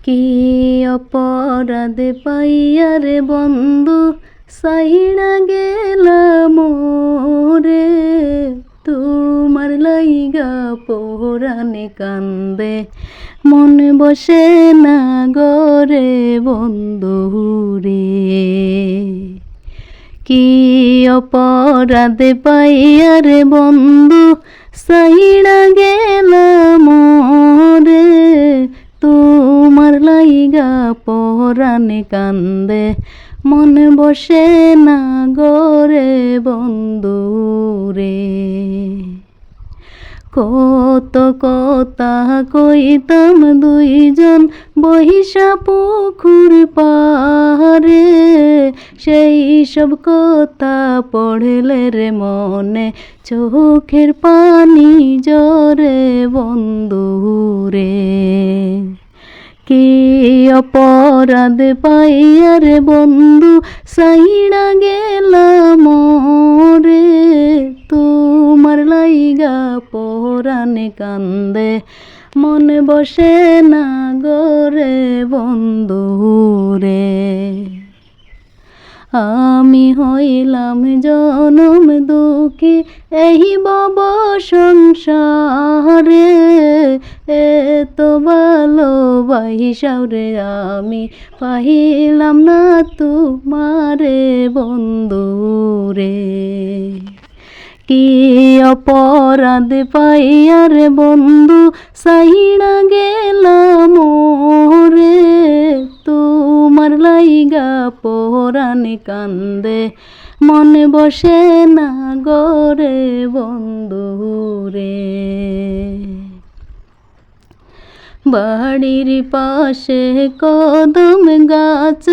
কি অপরাধ পাইয়া রে বন্ধু সাইড়া গেলাম মোরে, তোমার লাইগা পরাণে কান্দে মন বসে না গরে বন্ধু রে। কি অপরাধ পাইয়া রে বন্ধু সাইড়া গেলাম মোরে, তোমার লাইগা পরাণে কান্দে মন বসে না গরে বন্ধু রে। কত কথা কইতাম দুইজন বহিসা পুকুর পারে, সেই সব কথা পড়লে রে মনে চোখের পানি জরে বন্ধু রে। কি অপরাধ পাইয়া রে বন্ধু সাইড়া গেলাম মোরে, তোমার লাইগা পরাণে কান্দে মন বসে না গরে বন্ধু রে। আমি হইলাম জনম দুঃখী এই ভব সংসারে, এত ভালোবাসাও রে আমি পাইলাম না তোমারে বন্ধু রে। কি অপরাধ পাইয়া রে বন্ধু সাইড়া গেলাম মোরে, তোমার লাইগা পরাণে কান্দে মন বসে না গরে বন্ধু রে। বাড়ির পাশে কদম গাছ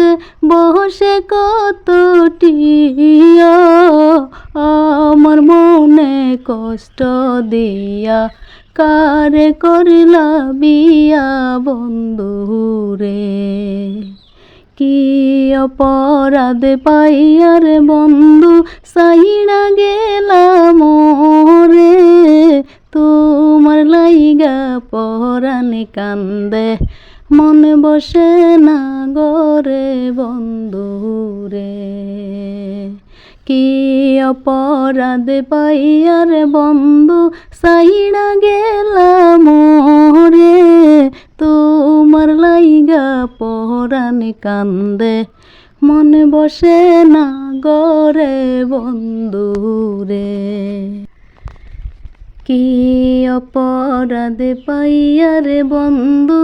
বসে কত টিয়া, আমার মনে কষ্ট দিয়া কারে করিলা বিয়া বন্ধু রে। কি অপরাধ পাইয়া রে বন্ধু সাইড়া গেলাম মোরে, তোমার লাইগা পরাণে কান্দে মন বসে না গরে বন্ধু রে। কি অপরাধ পাইয়া রে বন্ধু সাইড়া গেলাম মোরে, তোমার লাইগা পরাণে কান্দে মন বসে না গরে বন্ধু রে। কি অপরাধ পাইয়া রে বন্ধু